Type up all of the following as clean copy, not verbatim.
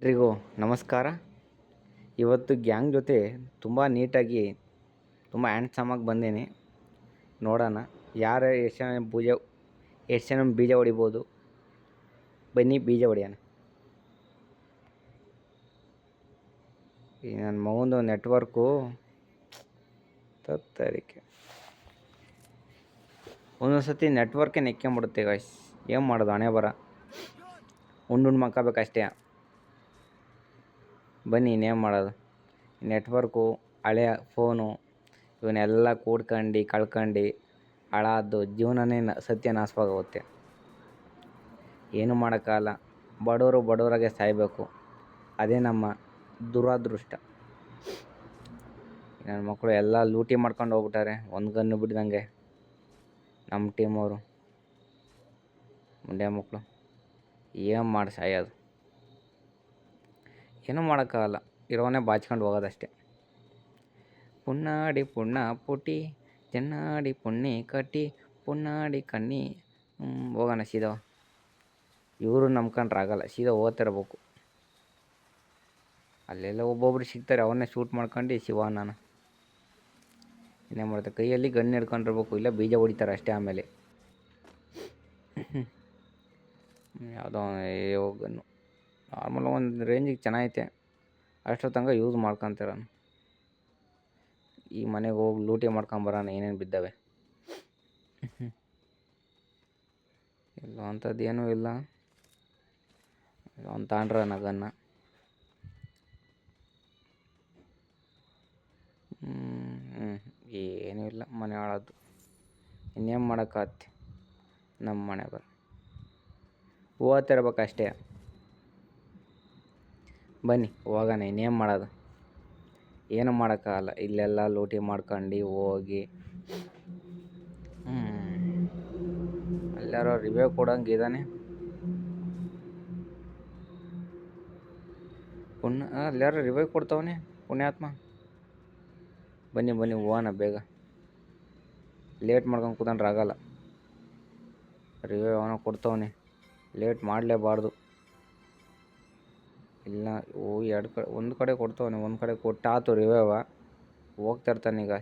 ಎಲ್ರಿಗೂ ನಮಸ್ಕಾರ. ಇವತ್ತು ಗ್ಯಾಂಗ್ ಜೊತೆ ತುಂಬ ನೀಟಾಗಿ ತುಂಬ ಹ್ಯಾಂಡ್ಸಮಾಗಿ ಬಂದೀನಿ. ನೋಡೋಣ ಯಾರು ಎಷ್ಟು ಜನ ಬೀಜ ಹೊಡಿಬೋದು. ಬನ್ನಿ ಬೀಜ ಹೊಡಿಯೋಣ. ಈ ನನ್ನ ಮಗಂದು ನೆಟ್ವರ್ಕು ತತ್ತರಿಕೆ ಒಂದೊಂದು ಸತಿ ನೆಟ್ವರ್ಕೇ ನೆಕ್ಕೊಂಬಿಡುತ್ತೆ ಗಾಯ್ಸ್. ಏನು ಮಾಡೋದು, ಹಣೆ ಬರ ಉಂಡು ಮಕ್ಕಬೇಕಷ್ಟೇ. ಬನ್ನಿ ಇನ್ನೇನು ಮಾಡೋದು. ನೆಟ್ವರ್ಕು, ಹಳೆಯ ಫೋನು ಇವನ್ನೆಲ್ಲ ಕೂಡ್ಕೊಂಡು ಕಳ್ಕೊಂಡು ಹಾಳಾದ್ದು ಜೀವನನೇ ಸತ್ಯನಾಶವಾಗುತ್ತೆ. ಏನು ಮಾಡೋಕ್ಕಾಗಲ್ಲ. ಬಡವರು ಬಡವರಾಗೆ ಸಾಯಬೇಕು. ಅದೇ ನಮ್ಮ ದುರಾದೃಷ್ಟ. ನನ್ನ ಮಕ್ಕಳು ಎಲ್ಲ ಲೂಟಿ ಮಾಡ್ಕೊಂಡು ಹೋಗ್ಬಿಟ್ಟಾರೆ, ಒಂದು ಗನ್ನು ಬಿಡ್ದಂಗೆ. ನಮ್ಮ ಟೀಮವರು ಮುಂಡೆ ಮಕ್ಕಳು ಏನು ಮಾಡಿ ಸಾಯೋದು. ಏನೂ ಮಾಡೋಕ್ಕಾಗಲ್ಲ, ಇರೋವನ್ನೇ ಬಾಚ್ಕೊಂಡು ಹೋಗೋದಷ್ಟೇ. ಪುಣ್ಣಾಡಿ ಪುಣ್ಣ ಪುಟಿ ಚೆನ್ನಾಡಿ ಪುಣ್ಣಿ ಕಟ್ಟಿ ಪುಣ್ಣಾಡಿ ಕಣ್ಣಿ. ಹೋಗೋಣ ಸೀದಾ. ಇವರು ನಂಬ್ಕೊಂಡ್ರೆ ಆಗಲ್ಲ, ಸೀದಾ ಓದ್ತಿರ್ಬೇಕು. ಅಲ್ಲೆಲ್ಲ ಒಬ್ಬೊಬ್ರು ಸಿಗ್ತಾರೆ, ಅವನ್ನೇ ಶೂಟ್ ಮಾಡ್ಕೊಂಡು ಶಿವ ನಾನು ಇನ್ನೇನು ಮಾಡ್ತಾರೆ. ಕೈಯಲ್ಲಿ ಗನ್ ಹಿಡ್ಕೊಂಡಿರ್ಬೇಕು, ಇಲ್ಲ ಬೀಜ ಹೊಡಿತಾರೆ ಅಷ್ಟೇ. ಆಮೇಲೆ ಯಾವುದೋ ಗನ್ನು ನಾರ್ಮಲ್ ಒಂದು ರೇಂಜಿಗೆ ಚೆನ್ನಾಗೈತೆ, ಅಷ್ಟರ ತನಕ ಯೂಸ್ ಮಾಡ್ಕೊತೀರ. ಈ ಮನೆಗೆ ಹೋಗಿ ಲೂಟಿ ಮಾಡ್ಕೊಂಬರೋಣ ಏನೇನು ಬಿದ್ದಾವೆ. ಇಲ್ಲ ಅಂಥದ್ದು ಏನೂ ಇಲ್ಲ. ಅವ್ನು ತಾಂಡ್ರ ನಗನ್ನ ಏನೂ ಇಲ್ಲ. ಮನೆ ಹಾಳಾದ್ದು ಇನ್ನೇನು ಮಾಡೋಕ್ಕಾಗತ್ತೆ. ನಮ್ಮ ಮನೆ ಬರ ಓದ್ತಿರ್ಬೇಕಷ್ಟೇ. ಬನ್ನಿ ಹೋಗೋಣ, ಇನ್ನೇನು ಮಾಡೋದು. ಏನು ಮಾಡೋಕ್ಕಾಗಲ್ಲ. ಇಲ್ಲೆಲ್ಲ ಲೂಟಿ ಮಾಡ್ಕೊಂಡು ಹೋಗಿ ಅಲ್ಲಾರೋ ರಿವ್ಯೂ ಕೊಡೋಂಗೆ ಇದ್ದಾನೆ. ಅಲ್ಲಾರೋ ರಿವ್ಯೂ ಕೊಡ್ತಾವನೆ ಪುಣ್ಯಾತ್ಮ. ಬನ್ನಿ ಬನ್ನಿ ಹೋಗೋಣ ಬೇಗ. ಲೇಟ್ ಮಾಡ್ಕೊಂಡು ಕೂತ್ಕೊಂಡ್ರೆ ಆಗಲ್ಲ. ರಿವ್ಯೂ ಅವನ ಕೊಡ್ತಾವನೆ, ಲೇಟ್ ಮಾಡಲೇಬಾರ್ದು. ಇಲ್ಲ ಎರಡು ಕಡೆ, ಒಂದು ಕಡೆ ಕೊಡ್ತಾವನೆ, ಒಂದು ಕಡೆ ಕೊಟ್ಟಾತು ರಿವ್ಯೂವ. ಹೋಗ್ತಿರ್ತಾನೆ ಈಗ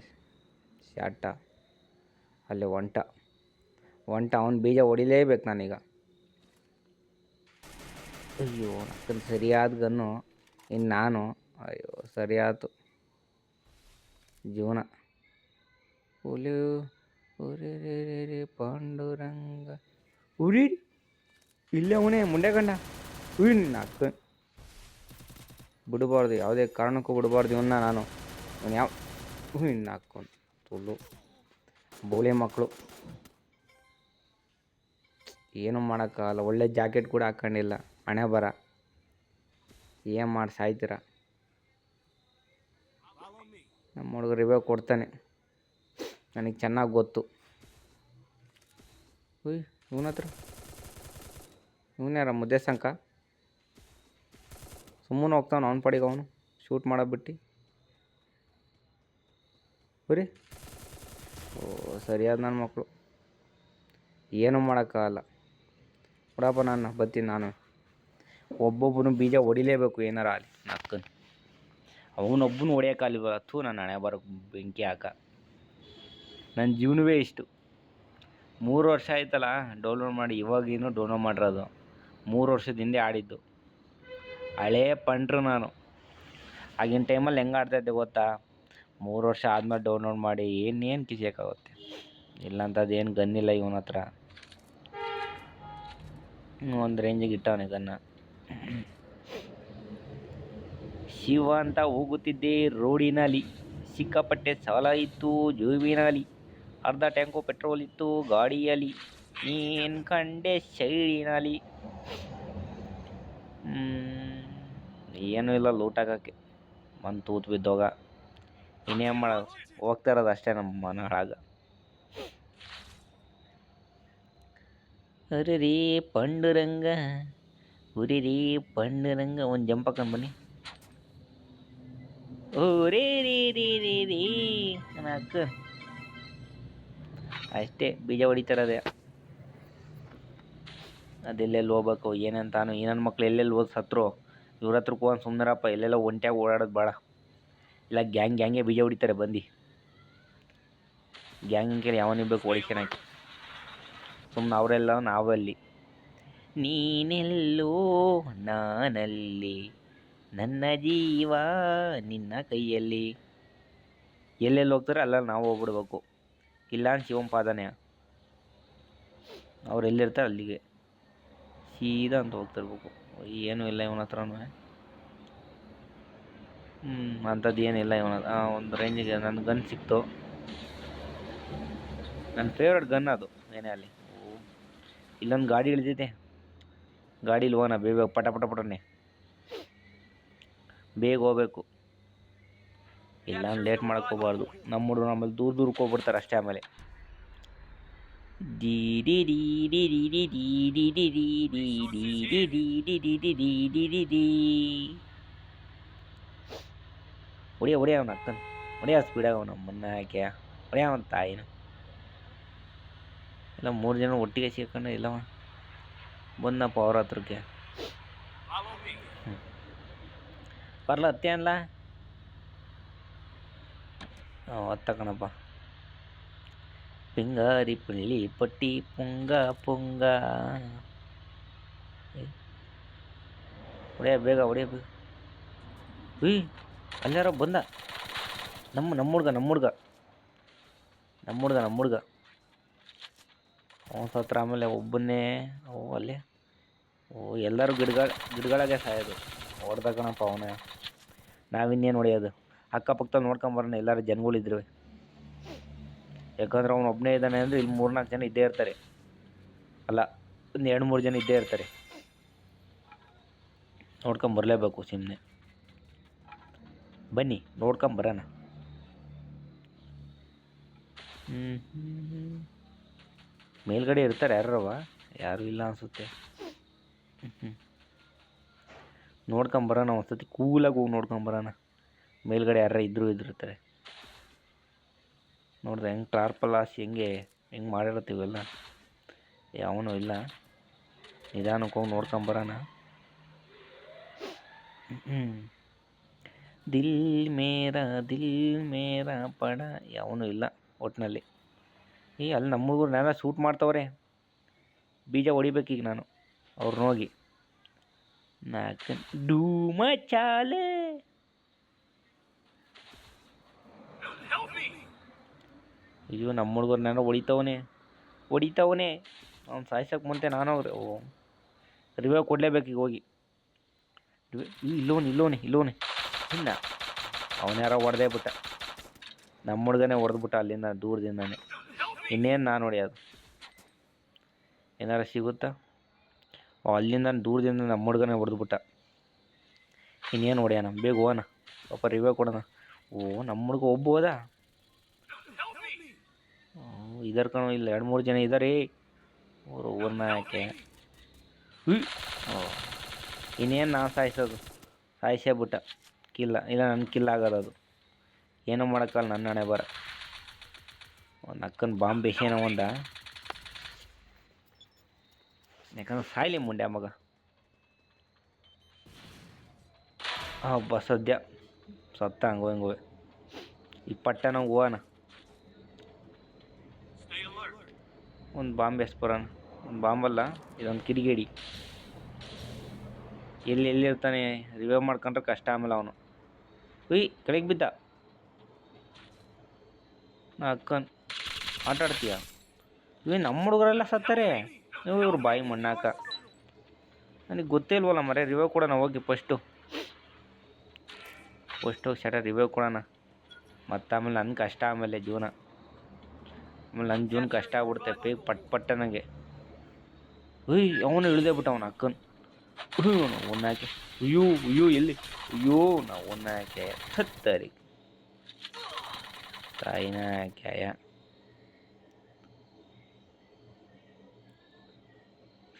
ಶಾಟ. ಅಲ್ಲಿ ಒಂಟ ಅವನು ಬೀಜ ಹೊಡಿಲೇಬೇಕು ನಾನೀಗ. ಅಯ್ಯೋ ನಕ್ಕಂತ ಸರಿಯಾದ ಗನ್ನು. ಇನ್ನು ನಾನು ಅಯ್ಯೋ ಸರಿಯಾಯ್ತು ಜೀವನ. ಹುಲಿ ಉರಿ ಪಾಂಡುರಂಗ ಉರಿ ಇಲ್ಲೇ ಅವನೇ ಮುಂಡೆ ಗಂಡ. ನಕ್ಕ ಬಿಡಬಾರ್ದು, ಯಾವುದೇ ಕಾರಣಕ್ಕೂ ಬಿಡಬಾರ್ದು ಇವನ್ನ. ನಾನು ಇವನು ಯಾವ ಹಾಕ್ಕೊಂಡು ತುಳು ಬೋಳಿ ಮಕ್ಕಳು. ಏನೂ ಮಾಡೋಕ್ಕಾಗಲ್ಲ. ಒಳ್ಳೆ ಜಾಕೆಟ್ ಕೂಡ ಹಾಕ್ಕೊಂಡಿಲ್ಲ, ಹಣೆ ಬರ. ಏನು ಮಾಡಿ ಸಾಯ್ತೀರ. ನಮ್ಮ ಹುಡುಗ ರಿವ್ಯೂ ಕೊಡ್ತಾನೆ, ನನಗೆ ಚೆನ್ನಾಗಿ ಗೊತ್ತು. ಇವನ ಹತ್ರ ಇವನ್ಯಾರ ಮುದ್ದೆ ಸಂಕ ಸುಮ್ಮನೆ ಹೋಗ್ತಾವನು ಅವನ ಪಡಿಗೆ ಅವನು ಶೂಟ್ ಮಾಡೋದು ಬರೀ. ಸರಿಯಾದ ನನ್ನ ಮಕ್ಕಳು. ಏನೂ ಮಾಡೋಕ್ಕಾಗಲ್ಲ. ಬಿಡಪ್ಪ, ನಾನು ಬರ್ತೀನಿ. ನಾನು ಒಬ್ಬೊಬ್ಬನು ಬೀಜ ಹೊಡಿಲೇಬೇಕು, ಏನಾರ ಆಗಲಿ. ನಕ್ಕನು ಅವನೊಬ್ಬನು ಹೊಡಿಯೋಕ್ಕಾಗಲಿಲ್ಲ. ನನ್ನ ಹಣೆ ಬರೋಕ್ಕೆ ಬೆಂಕಿ ಹಾಕ. ನನ್ನ ಜೀವನವೇ ಇಷ್ಟು. 3 ವರ್ಷ ಆಯ್ತಲ್ಲ ಡೌನ್ಲೋಡ್ ಮಾಡಿ. ಇವಾಗೇನು ಡೌನ್ಲೋಡ್ ಮಾಡಿರೋದು 3 ವರ್ಷದ ಹಿಂದೆ ಆಡಿದ್ದು. ಹಳೇ ಪಂಟ್ರು ನಾನು. ಆಗಿನ ಟೈಮಲ್ಲಿ ಹೆಂಗೆ ಆಡ್ತಾಯಿದ್ದೆ ಗೊತ್ತಾ? 3 ವರ್ಷ ಆದಮೇಲೆ ಡೌನ್ಲೋಡ್ ಮಾಡಿ ಏನೇನು ಕಿಸಿಯೋಕ್ಕಾಗುತ್ತೆ. ಇಲ್ಲಂಥದ್ದು ಏನು ಗನ್ನಿಲ್ಲ ಇವನ ಹತ್ರ. ಒಂದು ರೇಂಜಿಗೆ ಇಟ್ಟವನೆ ಗನ್ನ. ಶಿವ ಅಂತ ಹೋಗುತ್ತಿದ್ದೆ ರೋಡಿನಲ್ಲಿ, ಸಿಕ್ಕಾಪಟ್ಟೆ ಸಾಲ ಇತ್ತು ಜೋಬಿನಲ್ಲಿ, ಅರ್ಧ ಟ್ಯಾಂಕು ಪೆಟ್ರೋಲ್ ಇತ್ತು ಗಾಡಿಯಲ್ಲಿ, ನೀನು ಕಂಡೆ ಸೈಡಿನಲ್ಲಿ. ಏನೂ ಇಲ್ಲ ಲೂಟ್ ಹಾಕೋಕ್ಕೆ. ಒಂದು ತೂತು ಬಿದ್ದೋಗ. ಇನ್ನೇನು ಮಾಡೋದು, ಹೋಗ್ತಾ ಇರೋದು ಅಷ್ಟೇ ನಮ್ಮ ಮನ ಹಾಳಾಗ. ಅರೆ ಪಾಂಡುರಂಗ ಉರಿ ಪಾಂಡುರಂಗ. ಒಂದು ಜಂಪ್ ಹಾಕೊಂಡು ಬನ್ನಿ. ಓರೇ ರೇ ಅಕ್ಕ ಅಷ್ಟೇ. ಬೀಜ ಹೊಡಿತಾರದೆ. ಅದೆಲ್ಲೆಲ್ಲಿ ಹೋಗ್ಬೇಕು ಏನೇನು. ತಾನು ಈ ನನ್ನ ಮಕ್ಳು ಎಲ್ಲೆಲ್ಲಿ ಓದಿ ಸತ್ರು ಇವ್ರ ಹತ್ರಕ್ಕೆ ಹೋಗೋಣ ಸುಮ್ಮನೆರಪ್ಪ. ಎಲ್ಲೆಲ್ಲ ಒಂಟ್ಯಾಗಿ ಓಡಾಡೋದು ಬೇಡ. ಇಲ್ಲ ಗ್ಯಾಂಗೇ ಬೀಜ ಹೊಡಿತಾರೆ ಬಂದು. ಗ್ಯಾಂಗ್ ಕೇಳಿ ಯಾವನಿಗೆ ಬೇಕು ಹೊಡಿಸ್ಕೊಳಕ್ಕೆ. ಸುಮ್ಮನೆ ಅವರೆಲ್ಲ ನಾವಲ್ಲಿ. ನೀನೆಲ್ಲೋ ನಾನಲ್ಲಿ, ನನ್ನ ಜೀವ ನಿನ್ನ ಕೈಯಲ್ಲಿ. ಎಲ್ಲೆಲ್ಲಿ ಹೋಗ್ತಾರೆ ಅಲ್ಲ ನಾವು ಹೋಗ್ಬಿಡ್ಬೇಕು. ಇಲ್ಲ ಶಿವಂ ಪಾದನೆ. ಅವ್ರು ಎಲ್ಲಿರ್ತಾರೆ ಅಲ್ಲಿಗೆ ಸೀದಾ ಅಂತ ಹೋಗ್ತಿರ್ಬೇಕು. ಏನೂ ಇಲ್ಲ ಇವನ ಹತ್ರನೂ. ಅಂಥದ್ದು ಏನಿಲ್ಲ ಇವನ. ಒಂದು ರೇಂಜಿಗೆ ನನ್ನ ಗನ್ ಸಿಕ್ತು. ನನ್ನ ಫೇವ್ರೆಟ್ ಗನ್ ಅದು ಏನೇ ಅಲ್ಲಿ. ಇಲ್ಲೊಂದು ಗಾಡಿ ಇಳಿದಿದೆ. ಗಾಡೀಲಿ ಹೋಗೋಣ ಬೇಗ ಪಟನೆ ಬೇಗ ಹೋಗ್ಬೇಕು. ಇಲ್ಲ ಲೇಟ್ ಮಾಡೋಕ್ಕೋಗ್ಬಾರ್ದು. ನಮ್ಮ ಹುಡುಗರು ಆಮೇಲೆ ದೂರಕ್ಕೆ ಹೋಗ್ಬಿಡ್ತಾರೆ ಅಷ್ಟೇ. ಆಮೇಲೆ ಹೊಡಿಯ ಅವನ ಅಕ್ಕನ್ ಹೊಡಿಯ ಸ್ಪೀಡಾಗ ಅವನ ಮುನ್ನ ಹಾಕ್ಯ ಹೊಡಿಯ ಅವನ ತಾಯಿನ. ಎಲ್ಲ 3 ಜನ ಒಟ್ಟಿಗೆ ಸೇರ್ಕೊಂಡು ಎಲ್ಲವ ಬಂದಪ್ಪ ಅವ್ರ ಹತ್ರಕ್ಕೆ. ಬರ್ಲ ಹತ್ತೆ ಅನ್ಲ ಹತ್ತ ಕಣಪ್ಪ. ಪಿಂಗಾರಿ ಪಳ್ಳಿ ಪಟ್ಟಿ ಪುಂಗ ಹೊಡೆಯ ಬೇಗ ಅಲ್ಲಾರ ಬಂದ. ನಮ್ಮ ಹುಡ್ಗ ಅವನ ಸತ್ರ. ಆಮೇಲೆ ಒಬ್ಬನ್ನೇ ಅಲ್ಲೇ ಎಲ್ಲರೂ ಗಿಡಗಳಾಗೆ ಸಾಯೋದು. ಹೊಡೆದ ಕಣಪ್ಪ ಅವನೇ. ನಾವಿನ್ನೇನು ಹೊಡೆಯೋದು. ಅಕ್ಕಪಕ್ಕದಲ್ಲಿ ನೋಡ್ಕೊಂಬರೋಣ ಎಲ್ಲರೂ ಜನಗಳಿದ್ರು. ಯಾಕಂದ್ರೆ ಅವನು ಒಬ್ಬನೇ ಇದ್ದಾನೆ ಅಂದರೆ ಇಲ್ಲಿ 3-4 ಜನ ಇದ್ದೇ ಇರ್ತಾರೆ. ಅಲ್ಲ, ಒಂದು 2-3 ಜನ ಇದ್ದೇ ಇರ್ತಾರೆ. ನೋಡ್ಕೊಂಬರಲೇಬೇಕು ಸುಮ್ಮನೆ. ಬನ್ನಿ ನೋಡ್ಕೊಂಬರೋಣ. ಮೇಲ್ಗಡೆ ಇರ್ತಾರೆ ಯಾರೂ ಇಲ್ಲ ಅನಿಸುತ್ತೆ. ನೋಡ್ಕೊಂಬರೋಣ ಒಂದ್ಸತಿ. ಕೂಲಾಗಿ ಹೋಗಿ ನೋಡ್ಕೊಂಬರೋಣ. ಮೇಲ್ಗಡೆ ಇದ್ದಿರ್ತಾರೆ. ನೋಡಿದ್ರೆ ಹೆಂಗೆ ಟಾರ್ಪಲಾಸಿ ಹೆಂಗೆ ಮಾಡಿರತ್ತೀವೆಲ್ಲ. ಯಾವನೂ ಇಲ್ಲ. ನಿಧಾನಕ್ಕೆ ಹೋಗಿ ನೋಡ್ಕೊಂಬರೋಣ. ದಿಲ್ ಮೇರಾ ಪಡ. ಯಾವನೂ ಇಲ್ಲ ಒಟ್ಟಿನಲ್ಲಿ. ಅಲ್ಲಿ ನಮ್ಮ ಹುಡುಗರು ನಾನ ಶೂಟ್ ಮಾಡ್ತವ್ರೆ. ಬೀಜ ಹೊಡಿಬೇಕೀಗ ನಾನು ಅವ್ರನ್ನ ಹೋಗಿ. ಡೂಮ ಚಾಲೆ. ಅಯ್ಯೋ ನಮ್ಮ ಹುಡುಗರು ನಾನು ಹೊಡಿತವನೇ. ಅವ್ನು ಸಾಯ್ಸಕ್ಕೆ ಮುಂತೆ ನಾನು ರಿವೈವ್ ಕೊಡಲೇಬೇಕು ಈಗ ಹೋಗಿ. ಇಲ್ಲೋನೆ ಇಲ್ಲ. ಅವನ ಯಾರೋ ಹೊಡೆದೇ ಬಿಟ್ಟ. ನಮ್ಮ ಹುಡುಗನೇ ಹೊಡೆದ್ಬಿಟ್ಟ ಅಲ್ಲಿಂದ ದೂರದಿಂದಾನೆ. ಇನ್ನೇನು ನಾನು ಹೊಡೆಯೋದು. ಏನಾರು ಸಿಗುತ್ತಾ? ಅಲ್ಲಿಂದ ದೂರದಿಂದ ನಮ್ಮ ಹುಡುಗನೇ ಹೊಡೆದ್ಬಿಟ್ಟ. ಇನ್ನೇನು ಹೊಡೆಯೋಣ, ಬೇಗ ಹೋಗೋಣ. ಪಾಪ ರಿವೈವ್ ಕೊಡೋಣ. ನಮ್ಮ ಹುಡುಗ ಒಬ್ಬ ಹೋದ. ಇದರ ಕಣೋ ಇಲ್ಲ 2-3 ಜನ ಇದ್ದಾರೆ. ಅವರು ಒಬ್ಬರನ್ನ ಯಾಕೆ ಇನ್ನೇನು ನಾನು ಸಾಯಿಸೇ ಬಿಟ್ಟ. ಇಲ್ಲ ನನ್ನ ಕಿಲ್ಲ ಆಗೋದು ಅದು. ಏನೂ ಮಾಡೋಕ್ಕಲ್ಲ, ನನ್ನ ಹಣೆ ಬರ. ಒಂದು ಅಕ್ಕನ ಬಾಂಬ್ ಬೇಸೇನೋ ಒಂದ. ಯಾಕಂದ್ರೆ ಸಾಯ್ಲಿ ಮುಂಡೆ ಮಗ. ಸದ್ಯ ಸತ್ತ ಹಂಗೋ ಈ ಪಟ್ಟಣ ಹೋಗೋಣ. ಒಂದು ಬಾಂಬ್ ಎಸ್ಬರೋಣ. ಒಂದು ಬಾಂಬಲ್ಲ, ಇದೊಂದು ಕಿಡಿಗೇಡಿ. ಎಲ್ಲಿರ್ತಾನೆ ರಿವೈವ್ ಮಾಡ್ಕೊಂಡ್ರೆ ಕಷ್ಟ. ಆಮೇಲೆ ಅವನು ಕೆಳಗೆ ಬಿದ್ದ. ಅಕ್ಕನ್ ಆಟ ಆಡ್ತೀಯ? ನಮ್ಮ ಹುಡುಗರೆಲ್ಲ ಸತ್ತಾರೆ. ಇವ್ರು ಬಾಯಿ ಮಣ್ಣಾಕ. ನನಗೆ ಗೊತ್ತೇ ಇಲ್ವಲ್ಲ ಮರೆ. ರಿವೈವ್ ಕೊಡೋಣ ಹೋಗಿ ಫಸ್ಟು ರಿವೈವ್ ಕೊಡೋಣ. ಮತ್ತು ಆಮೇಲೆ ನನ್ನ ಕಷ್ಟ. ಆಮೇಲೆ ನನ್ನ ಜೀವನ ಕಷ್ಟ ಆಗ್ಬಿಡುತ್ತೆ. ಬೇಗ ಪಟ್ಟ ನನಗೆ. ಅವನು ಇಳಿದೇ ಬಿಟ್ಟ ಅವನ ಅಕ್ಕನ್. ಒನ್ನಾಕೆ. ಅಯ್ಯೋ ಎಲ್ಲಿ? ನಾವು ಒನ್ನಾಕೆ ಸತ್ತರಿ ತಾಯಿನ ಕ್ಯಾಯ.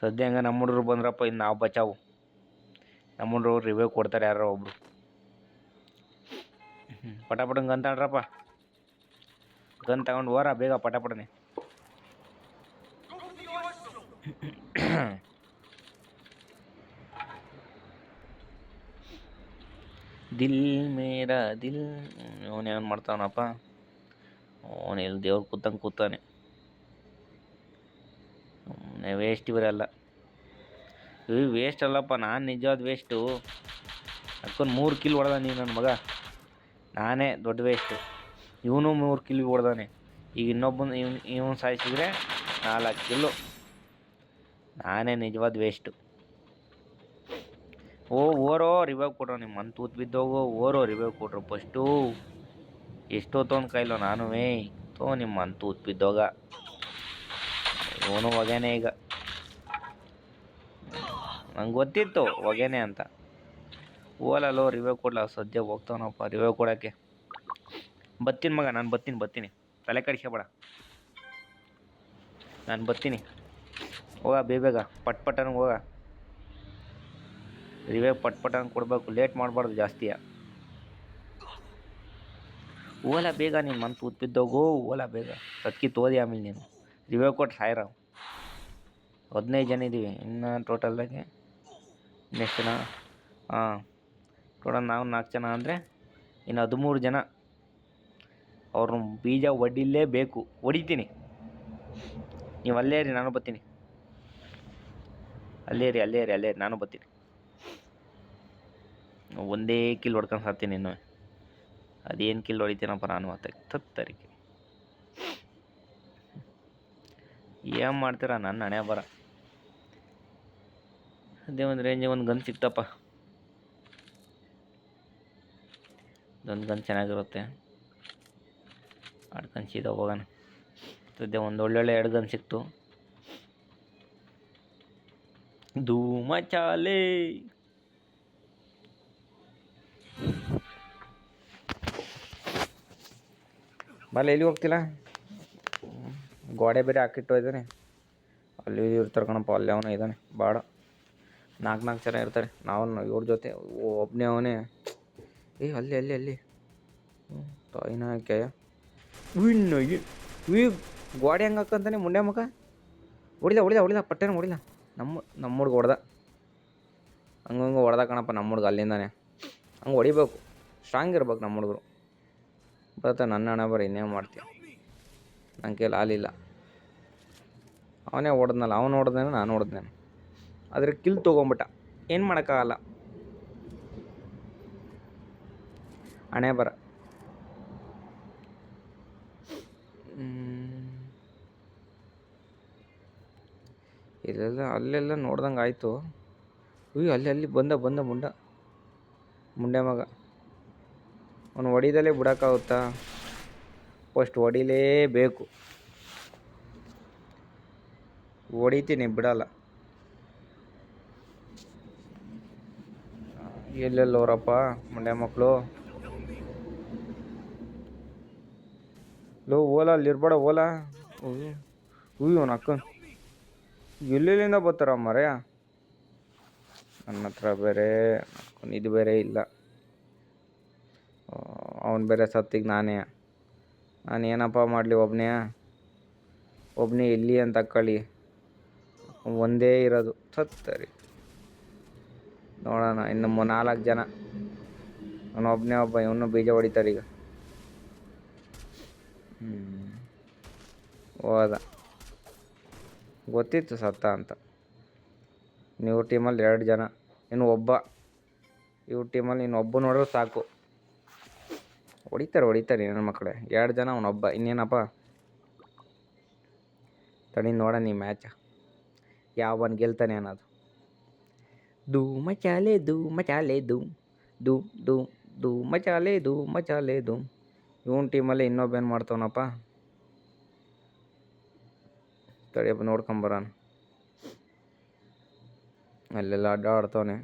ಸದ್ಯ ಹಂಗೆ ನಮ್ಮ ಹುಡುಗರು ಬಂದ್ರಪ್ಪ. ಇನ್ನು ನಾವು ಬಚಾವು. ನಮ್ಮ ಹುಡುಗರು ರಿವೈವ್ ಕೊಡ್ತಾರೆ ಯಾರೋ ಒಬ್ರು. ಪಟಾಪಟಂಗೆ ಗನ್ ತಗೊಂಡ್ರಪ್ಪ. ಗನ್ ತಗೊಂಡು ಹೋರ ಬೇಗ ಪಟಾಪಟನೆ. ದಿಲ್ ಮೇರಾ ದಿಲ್. ಇವನೇನು ಮಾಡ್ತಾವನಪ್ಪ, ಅವನು ಎಲ್ಲಿ ದೇವ್ರು ಕೂತಂಗೆ ಕೂತಾನೆ. ವೇಸ್ಟ್ ಇವರೆಲ್ಲ. ಇವು ವೇಸ್ಟ್ ಅಲ್ಲಪ್ಪ, ನಾನು ನಿಜವಾದ ವೇಸ್ಟು. ಅಕ್ಕನ 3 ಕಿಲ್ ಹೊಡೆದ ನೀನು ನನ್ನ ಮಗ. ನಾನೇ ದೊಡ್ಡ ವೇಸ್ಟು. ಇವನು 3 ಕಿಲ್ ಹೊಡೆದಾನೆ. ಈಗ ಇನ್ನೊಬ್ಬನ ಇವನು ಸಾಯಿಸಿದ್ರೆ 4 ಕಿಲ್ಲು. ನಾನೇ ನಿಜವಾದ ವೇಸ್ಟು. ಓರೋ ರಿವೈವ್ ಕೊಟ್ರು, ನಿಮ್ಮ ಮನ್ ತೂತ್ ಬಿದ್ದೋಗು. ಓರೋ ರಿವೈವ್ ಕೊಟ್ರು ಫಸ್ಟು. ಎಷ್ಟೊತ್ತೊಂದು ಕೈಲೋ ನಾನುವೇ ನಿಮ್ಮ ಮನ್ ತೂತ್ ಬಿದ್ದೋಗ. ಇವನು ಹೊಗೆನೆ ಈಗ. ನಂಗೆ ಗೊತ್ತಿತ್ತು ಹೊಗೆನೆ ಅಂತ. ಓಲಲ್ಲೋ ರಿವೈವ್ ಕೊಡ್ಲ, ಸದ್ಯ ಹೋಗ್ತಾವನಪ್ಪ ರಿವೈವ್ ಕೊಡೋಕ್ಕೆ. ಬರ್ತೀನಿ ಮಗ, ನಾನು ಬರ್ತೀನಿ. ತಲೆ ಕಡಿಸ್ಕೊಬೇಡ, ನಾನು ಬರ್ತೀನಿ. ಹೋಗ ಬೇಗ ಪಟ್ಪಟನ ಹೋಗ. ರಿವೈವ್ ಪಟ್ಪಟನ ಕೊಡಬೇಕು, ಲೇಟ್ ಮಾಡಬಾರ್ದು ಜಾಸ್ತಿಯ. ಓಲಾ ಬೇಗ, ನೀನು ಮನ್ ತೂತ್ ಬಿದ್ದೋಗು. ಓಲಾ ಬೇಗ, ಸತ್ಕಿ ತೋದಿ ಆಮೇಲೆ ನೀನು. ರಿವೈವ್ ಕೊಟ್ಟು ಸಾಯಿರಾವ್. 15 ಜನ ಇದ್ದೀವಿ ಇನ್ನು ಟೋಟಲ್ದಾಗೆ. ಇನ್ನೆಷ್ಟು ಜನ? ಟೋಟಲ್ ನಾವು 4 ಜನ ಅಂದರೆ ಇನ್ನು 13 ಜನ. ಅವ್ರನ್ನ ಬೀಜ ಹೊಡಿಲೇಬೇಕು. ಹೊಡಿತೀನಿ, ನೀವು ಅಲ್ಲೇ ಇರಿ, ನಾನು ಬರ್ತೀನಿ. ಅಲ್ಲೇ ಇರಿ, ನಾನು ಬರ್ತೀನಿ. ಒಂದೇ ಕಿಲ್ ಹೊಡ್ಕೊಂಡು ಸಾಕ್ತೀನಿ ಇನ್ನು. ಅದೇನು ಕಿಲ್ ಹೊಡಿತೀನಪ್ಪ ನಾನು ತತ್ತರಿಕೆ. ಏನು ಮಾಡ್ತೀರಾ ನನ್ನ ಹಣೆ ಬರ. ಅದೇ ಒಂದು ರೇಂಜಿಗೆ ಒಂದು ಗನ್ ಸಿಕ್ತಪ್ಪ. ಇದೊಂದು ಗನ್ ಚೆನ್ನಾಗಿರುತ್ತೆ, ಆಡ್ಕೊಂಡು ಸೀದಾ ಹೋಗೋಣ. ಸದ್ಯ ಒಂದು ಒಳ್ಳೊಳ್ಳೆ 2 ಗನ್ ಸಿಕ್ತು. ಧೂಮಚಾಲೆ. ಬಲ್ಲ, ಎಲ್ಲಿ ಹೋಗ್ತಿಲ್ಲ. ಗೋಡೆ ಬೇರೆ ಹಾಕಿಟ್ಟು ಇದ್ದಾನೆ. ಅಲ್ಲಿ ಇರ್ತಾರೆ ಕಣಪ್ಪ, ಅಲ್ಲಿ ಅವನೇ ಇದ್ದಾನೆ. ಭಾಳ 4 ಜನ ಇರ್ತಾರೆ. ನಾವು ಇವ್ರ ಜೊತೆ ಒಬ್ಬನೇ ಅವನೇ. ಅಲ್ಲಿ ತಾಯಿನ ಹಾಕ್ಯ ಗೋಡೆ ಹೆಂಗೆ ಹಾಕಂತಾನೆ ಮುಂಡೆ ಮಗ. ಹೊಡಿದ ಪಟ್ಟೆನ ಹೊಡಿಲ್ಲ. ನಮ್ಮ ಹುಡ್ಗ ಹೊಡೆದ. ಹಂಗೆ ಹೊಡೆದ ಕಣಪ್ಪ ನಮ್ಮ ಹುಡ್ಗ ಅಲ್ಲಿಂದಾನೆ. ಹಂಗೆ ಹೊಡಿಬೇಕು, ಸ್ಟ್ರಾಂಗ್ ಇರ್ಬೇಕು ನಮ್ಮ ಹುಡುಗರು. ಬರುತ್ತೆ ನನ್ನ ಹಣೆ ಬರ, ಇನ್ನೇನು ಮಾಡ್ತೀಯ. ನನ್ನ ಕೈಲಿ ಹಾಲಿಲ್ಲ. ಅವನೇ ಹೊಡೆದ್ನಲ್ಲ, ಅವನು ಹೊಡೆದೇನು ನಾನು ಹೊಡೆದ್ನೇನು. ಆದರೆ ಕಿಲ್ ತೊಗೊಂಬಿಟ್ಟ, ಏನು ಮಾಡೋಕ್ಕಾಗಲ್ಲ. ಹಣೆ ಬರ. ಅಲ್ಲೆಲ್ಲ ನೋಡ್ದಂಗೆ ಆಯಿತು. ಅಲ್ಲಿ ಬಂದ ಮುಂಡೆ ಮಗ. ಅವನು ಹೊಡಿದಲ್ಲೇ ಬಿಡೋಕ್ಕಾಗುತ್ತಾ? ಫಸ್ಟ್ ಹೊಡಿಲೇಬೇಕು. ಹೊಡಿತೀನಿ, ಬಿಡಲ್ಲ. ಎಲ್ಲೆಲ್ಲವರಪ್ಪ ಮುಂಡೆ ಮಕ್ಕಳು. ಓಲಾ ಅಲ್ಲಿರ್ಬೇಡ ಓಲಾ. ಅವನ ಅಕ್ಕ ಎಲ್ಲೆಲ್ಲಿಂದ ಬರ್ತಾರ ಮರೆಯ. ನನ್ನ ಹತ್ರ ಬೇರೆ ಇದು ಬೇರೆ ಇಲ್ಲ. ಅವನು ಬೇರೆ ಸತ್ತಿಗೆ ನಾನು ಏನಪ್ಪ ಮಾಡಲಿ. ಒಬ್ಬನೇ ಎಲ್ಲಿ ಅಂತ ತಕ್ಕಳಿ. ಒಂದೇ ಇರೋದು, ಸತ್ತರಿ. ನೋಡೋಣ, ಇನ್ನು 4 ಜನ. ಒಬ್ಬ ಇವನು ಬೀಜ ಹೊಡಿತಾರೆ ಈಗ. ಹೋದ, ಗೊತ್ತಿತ್ತು ಸತ್ತ ಅಂತ. ನೀವು ಟೀಮಲ್ಲಿ 2 ಜನ, ಇನ್ನು ಒಬ್ಬ. ಇವ್ರ ಟೀಮಲ್ಲಿ ಇನ್ನೊಬ್ಬ ನೋಡಿದ್ರೆ ಸಾಕು. ಹೊಡಿತಾರೆ ನನ್ನ ಮಕ್ಕಳೇ. 2 ಜನ, ಅವನೊಬ್ಬ. ಇನ್ನೇನಪ್ಪ ತಡಿ ನೋಡೋಣ ಈ ಮ್ಯಾಚ್ ಯಾವನ್ ಗೆಲ್ತಾನೆ ಅನ್ನೋದು. ಧೂಮಚಾಲೆ ಧೂಮ್. ಇವನ್ ಟೀಮಲ್ಲಿ ಇನ್ನೊಬ್ಬ ಏನು ಮಾಡ್ತಾವನಪ್ಪ. ತಡಿಯಪ್ಪ ನೋಡ್ಕೊಂಬರೋಣ. ಅಲ್ಲೆಲ್ಲ ಅಡ್ಡಾಡ್ತವನೆ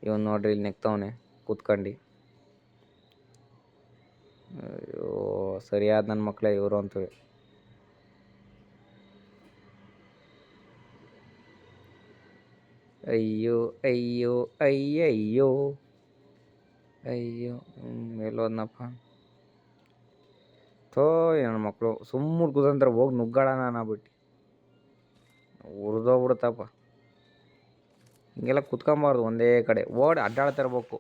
ಇವನು. ನೋಡ್ರಿ ಇಲ್ಲಿ ನೆಕ್ತವನೆ ಕೂತ್ಕೊಂಡು. ಅಯ್ಯೋ ಸರಿಯಾದ ನನ್ನ ಮಕ್ಕಳೇ ಇವರು ಅಂತೇಳಿ. ಅಯ್ಯೋ ಎಲ್ಲೋದ್ನಪ್ಪ. ನನ್ನ ಮಕ್ಕಳು ಸುಮ್ಮನೆ ಕೂತಂತಾರೆ, ಹೋಗಿ ನುಗ್ಗಾಡೋಣ ಅನ್ನಬಿಟ್ಟು ಉರಿದೋಗ್ಬಿಡುತ್ತಪ್ಪ. ಹಿಂಗೆಲ್ಲ ಕುತ್ಕೊಂಬಾರ್ದು ಒಂದೇ ಕಡೆ, ಅಡ್ಡಾಡ್ತಾ ಇರ್ಬೇಕು.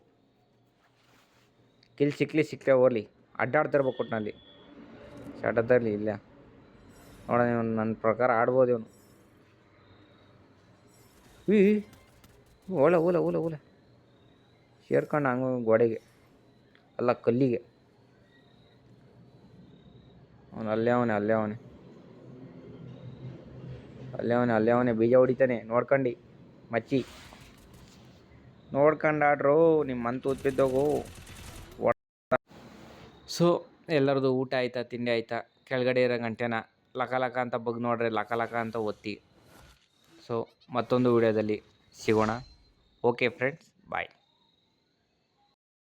ಕಿಲ್ ಸಿಕ್ಕರೆ ಹೋಗ್ಲಿ, ಅಡ್ಡಾಡ್ತಿರ್ಬೇಕು ಒಟ್ಟಿನಲ್ಲಿ ಶಟದಲ್ಲಿ ಇಲ್ಲ. ನೋಡ ಇವನು ನನ್ನ ಪ್ರಕಾರ ಆಡ್ಬೋದು ಇವನು. ಓಲ ಓಲ ಓಲ ಓಲ ಸೇರ್ಕೊಂಡು ಹಂಗ ಗೋಡೆಗೆ ಅಲ್ಲ ಕಲ್ಲಿಗೆ. ಅವನು ಅಲ್ಲೇ ಅವನೇ ಬೀಜ ಹೊಡಿತಾನೆ. ನೋಡ್ಕೊಂಡು ಮಚ್ಚಿ ನೋಡ್ಕೊಂಡು ಆಡ್ರು, ನಿಮ್ಮ ಮಂತು ಉತ್ಬಿದ್ದೋಗು. ಸೊ ಎಲ್ಲರದು ಊಟ ಆಯ್ತಾ, ತಿಂಡಿ ಆಯ್ತಾ? ಕೆಳಗಡೆ ಇರೋ ಗಂಟೆನ ಲಕ ಅಂತ ಬಗ್ ನೋಡ್ರೆ ಲಕ ಅಂತ ಒತ್ತಿ. ಸೊ ಮತ್ತೊಂದು ವಿಡಿಯೋದಲ್ಲಿ ಸಿಗೋಣ. ಓಕೆ ಫ್ರೆಂಡ್ಸ್, ಬಾಯ್.